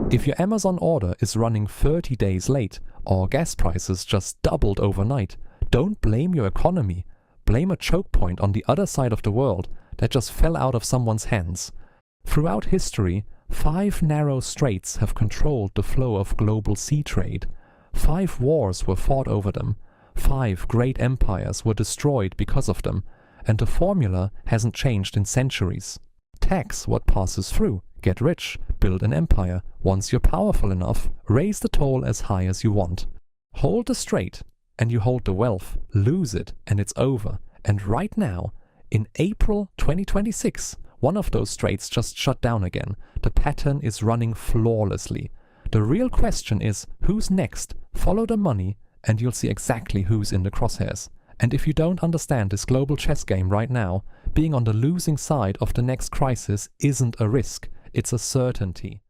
If your Amazon order is running 30 days late, or gas prices just doubled overnight, don't blame your economy. Blame a choke point on the other side of the world that just fell out of someone's hands. Throughout history, 5 narrow straits have controlled the flow of global sea trade. 5 wars were fought over them. 5 great empires were destroyed because of them. And the formula hasn't changed in centuries. Tax what passes through. Get rich, build an empire. Once you're powerful enough, raise the toll as high as you want. Hold the strait, and you hold the wealth. Lose it, and it's over. And right now, in April 2026, one of those straits just shut down again. The pattern is running flawlessly. The real question is, who's next? Follow the money, and you'll see exactly who's in the crosshairs. And if you don't understand this global chess game right now, being on the losing side of the next crisis isn't a risk. It's a certainty.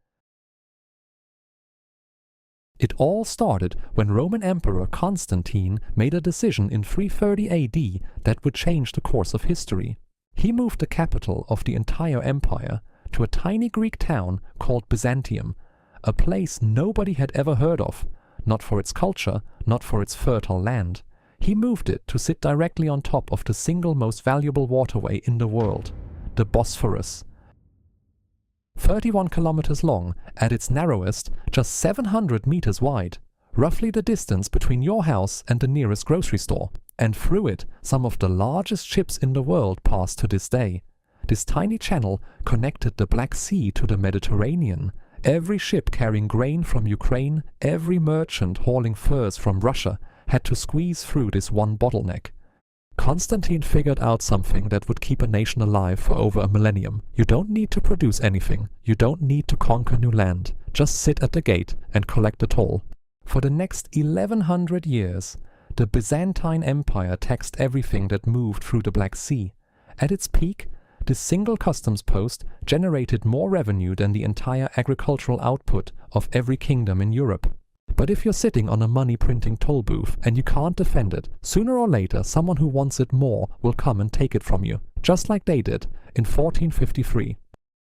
It all started when Roman Emperor Constantine made a decision in 330 AD that would change the course of history. He moved the capital of the entire empire to a tiny Greek town called Byzantium, a place nobody had ever heard of, not for its culture, not for its fertile land. He moved it to sit directly on top of the single most valuable waterway in the world, the Bosphorus. 31 kilometers long, at its narrowest, just 700 meters wide, roughly the distance between your house and the nearest grocery store. And through it, some of the largest ships in the world pass to this day. This tiny channel connected the Black Sea to the Mediterranean. Every ship carrying grain from Ukraine, every merchant hauling furs from Russia, had to squeeze through this one bottleneck. Constantine figured out something that would keep a nation alive for over a millennium. You don't need to produce anything. You don't need to conquer new land. Just sit at the gate and collect the toll. For the next 1100 years, the Byzantine Empire taxed everything that moved through the Black Sea. At its peak, this single customs post generated more revenue than the entire agricultural output of every kingdom in Europe. But if you're sitting on a money-printing toll booth and you can't defend it, sooner or later someone who wants it more will come and take it from you, just like they did in 1453.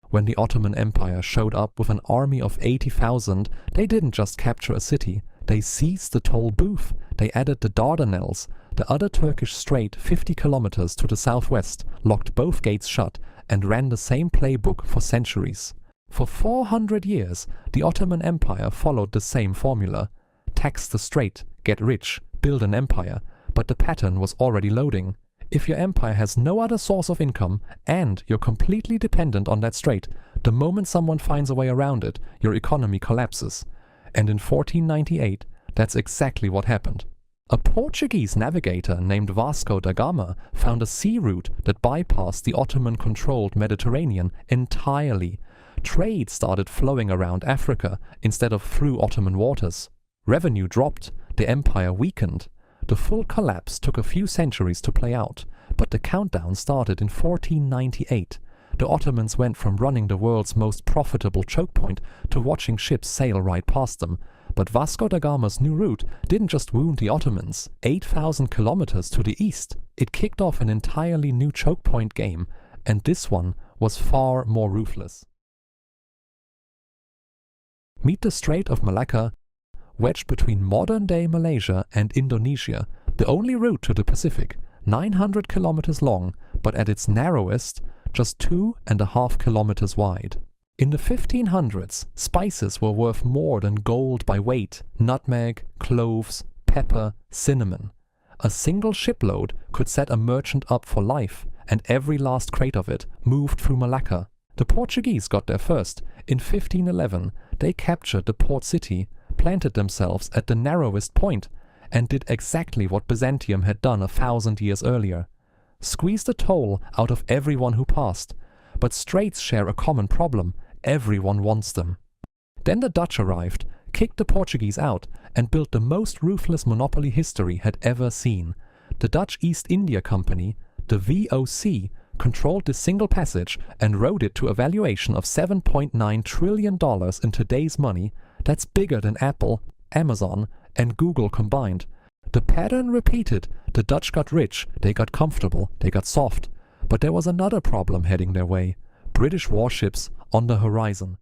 When the Ottoman Empire showed up with an army of 80,000, they didn't just capture a city, they seized the toll booth. They added the Dardanelles, the other Turkish strait 50 kilometers to the southwest, locked both gates shut, and ran the same playbook for centuries. For 400 years, the Ottoman Empire followed the same formula. Tax the strait, get rich, build an empire, but the pattern was already loading. If your empire has no other source of income, and you're completely dependent on that strait, the moment someone finds a way around it, your economy collapses. And in 1498, that's exactly what happened. A Portuguese navigator named Vasco da Gama found a sea route that bypassed the Ottoman-controlled Mediterranean entirely. Trade started flowing around Africa instead of through Ottoman waters. Revenue dropped, the empire weakened. The full collapse took a few centuries to play out, but the countdown started in 1498. The Ottomans went from running the world's most profitable choke point to watching ships sail right past them. But Vasco da Gama's new route didn't just wound the Ottomans. 8,000 kilometers to the east, it kicked off an entirely new choke point game, and this one was far more ruthless. Meet the Strait of Malacca, wedged between modern-day Malaysia and Indonesia, the only route to the Pacific, 900 kilometers long, but at its narrowest, just 2.5 kilometers wide. In the 1500s, spices were worth more than gold by weight: nutmeg, cloves, pepper, cinnamon. A single shipload could set a merchant up for life, and every last crate of it moved through Malacca. The Portuguese got there first. In 1511, they captured the port city, planted themselves at the narrowest point, and did exactly what Byzantium had done 1,000 years earlier. Squeezed the toll out of everyone who passed. But straits share a common problem: everyone wants them. Then the Dutch arrived, kicked the Portuguese out, and built the most ruthless monopoly history had ever seen. The Dutch East India Company, the VOC, controlled this single passage and rode it to a valuation of $7.9 trillion in today's money. That's bigger than Apple, Amazon, and Google combined. The pattern repeated. The Dutch got rich, they got comfortable, they got soft. But there was another problem heading their way: British warships on the horizon.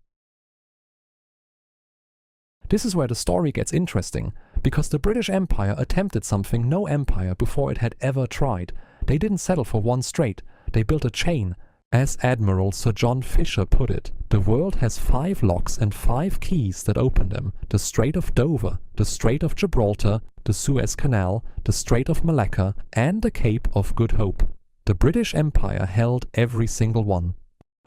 This is where the story gets interesting, because the British Empire attempted something no empire before it had ever tried. They didn't settle for one strait, they built a chain. As Admiral Sir John Fisher put it, the world has 5 locks and 5 keys that open them: the Strait of Dover, the Strait of Gibraltar, the Suez Canal, the Strait of Malacca, and the Cape of Good Hope. The British Empire held every single one.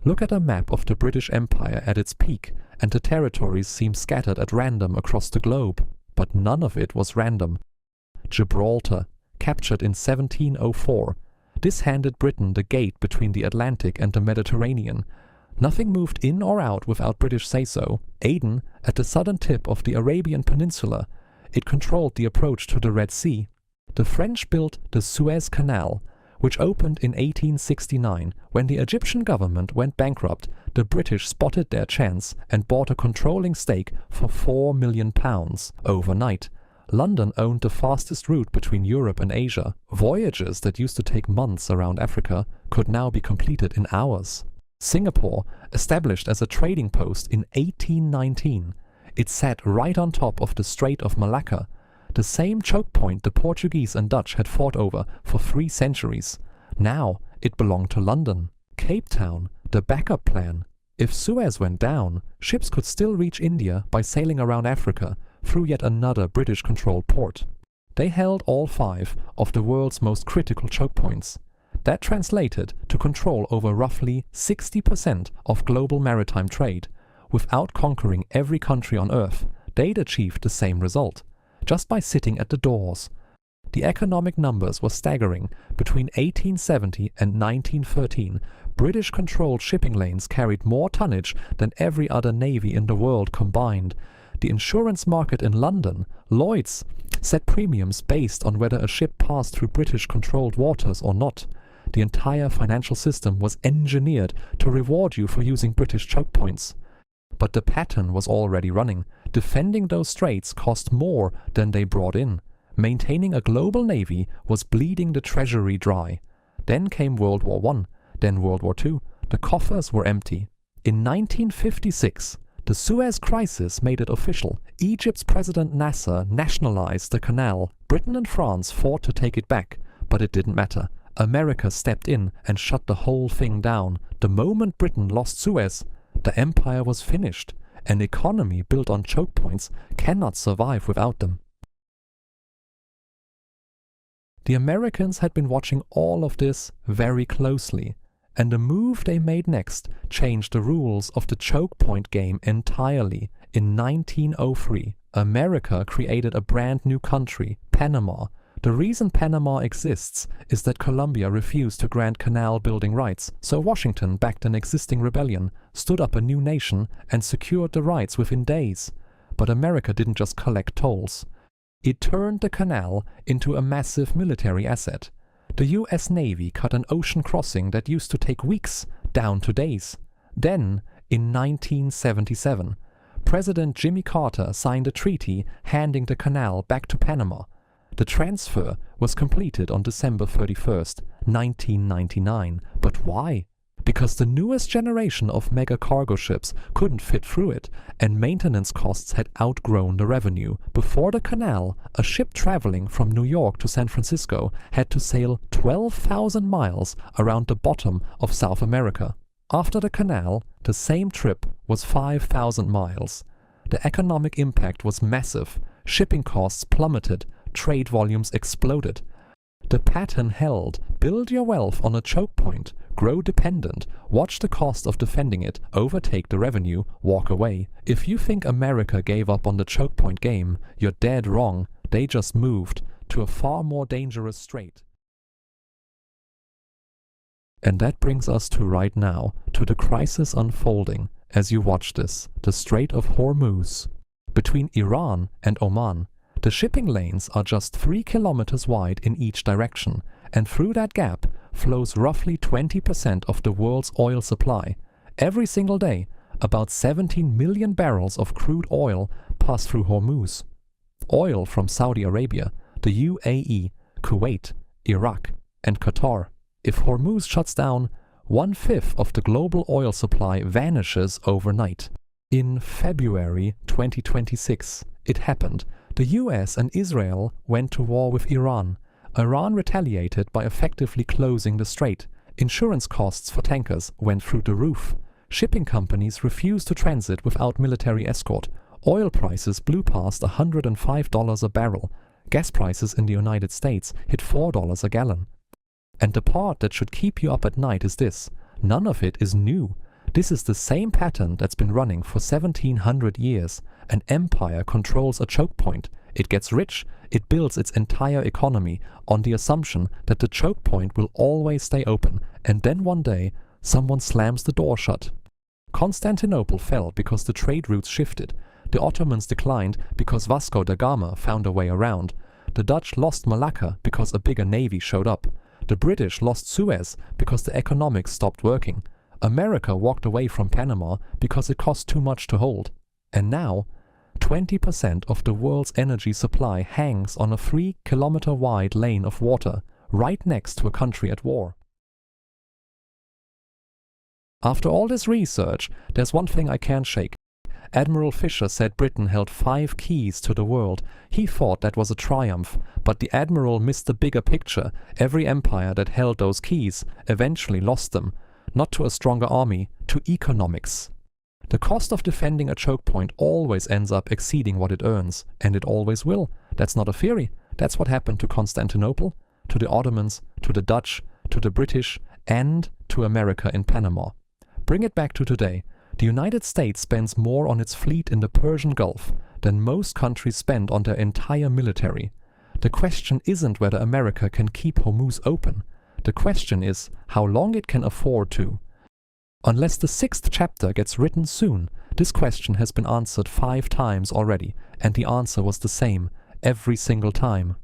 Look at a map of the British Empire at its peak, and the territories seem scattered at random across the globe. But none of it was random. Gibraltar, captured in 1704. This handed Britain the gate between the Atlantic and the Mediterranean. Nothing moved in or out without British say-so. Aden, at the southern tip of the Arabian Peninsula. It controlled the approach to the Red Sea. The French built the Suez Canal, which opened in 1869. When the Egyptian government went bankrupt, the British spotted their chance and bought a controlling stake for £4 million overnight. London owned the fastest route between Europe and Asia. Voyages that used to take months around Africa could now be completed in hours. Singapore, established as a trading post in 1819. It sat right on top of the Strait of Malacca, the same choke point the Portuguese and Dutch had fought over for 3 centuries. Now it belonged to London. Cape Town, the backup plan. If Suez went down, ships could still reach India by sailing around Africa through yet another British-controlled port. They held all 5 of the world's most critical choke points. That translated to control over roughly 60% of global maritime trade. Without conquering every country on Earth, they'd achieved the same result, just by sitting at the doors. The economic numbers were staggering. Between 1870 and 1913, British-controlled shipping lanes carried more tonnage than every other navy in the world combined. The insurance market in London, Lloyd's, set premiums based on whether a ship passed through British-controlled waters or not. The entire financial system was engineered to reward you for using British choke points. But the pattern was already running. Defending those straits cost more than they brought in. Maintaining a global navy was bleeding the treasury dry. Then came World War I, then World War II. The coffers were empty. In 1956, the Suez Crisis made it official. Egypt's President Nasser nationalized the canal. Britain and France fought to take it back, but it didn't matter. America stepped in and shut the whole thing down. The moment Britain lost Suez, the empire was finished. An economy built on choke points cannot survive without them. The Americans had been watching all of this very closely, and the move they made next changed the rules of the choke point game entirely. In 1903, America created a brand new country, Panama. The reason Panama exists is that Colombia refused to grant canal building rights, so Washington backed an existing rebellion, stood up a new nation, and secured the rights within days. But America didn't just collect tolls. It turned the canal into a massive military asset. The US Navy cut an ocean crossing that used to take weeks down to days. Then, in 1977, President Jimmy Carter signed a treaty handing the canal back to Panama. The transfer was completed on December 31st, 1999. But why? Because the newest generation of mega cargo ships couldn't fit through it, and maintenance costs had outgrown the revenue. Before the canal, a ship traveling from New York to San Francisco had to sail 12,000 miles around the bottom of South America. After the canal, the same trip was 5,000 miles. The economic impact was massive. Shipping costs plummeted. Trade volumes exploded. The pattern held. Build your wealth on a choke point, grow dependent, watch the cost of defending it, overtake the revenue, walk away. If you think America gave up on the choke point game, you're dead wrong. They just moved to a far more dangerous strait. And that brings us to right now, to the crisis unfolding as you watch this, the Strait of Hormuz. Between Iran and Oman, the shipping lanes are just 3 kilometers wide in each direction, and through that gap flows roughly 20% of the world's oil supply. Every single day, about 17 million barrels of crude oil pass through Hormuz. Oil from Saudi Arabia, the UAE, Kuwait, Iraq, and Qatar. If Hormuz shuts down, 1/5 of the global oil supply vanishes overnight. In February 2026, it happened. The US and Israel went to war with Iran. Iran retaliated by effectively closing the strait. Insurance costs for tankers went through the roof. Shipping companies refused to transit without military escort. Oil prices blew past $105 a barrel. Gas prices in the United States hit $4 a gallon. And the part that should keep you up at night is this: none of it is new. This is the same pattern that's been running for 1700 years. An empire controls a choke point. It gets rich, it builds its entire economy on the assumption that the choke point will always stay open, and then one day someone slams the door shut. Constantinople fell because the trade routes shifted. The Ottomans declined because Vasco da Gama found a way around. The Dutch lost Malacca because a bigger navy showed up. The British lost Suez because the economics stopped working. America walked away from Panama because it cost too much to hold. And now, 20% of the world's energy supply hangs on a 3-kilometer-wide lane of water right next to a country at war. After all this research, there's one thing I can't shake. Admiral Fisher said Britain held 5 keys to the world. He thought that was a triumph, but the admiral missed the bigger picture. Every empire that held those keys eventually lost them. Not to a stronger army, to economics. The cost of defending a choke point always ends up exceeding what it earns, and it always will. That's not a theory. That's what happened to Constantinople, to the Ottomans, to the Dutch, to the British, and to America in Panama. Bring it back to today. The United States spends more on its fleet in the Persian Gulf than most countries spend on their entire military. The question isn't whether America can keep Hormuz open. The question is how long it can afford to. Unless the 6th chapter gets written soon, this question has been answered 5 times already, and the answer was the same every single time.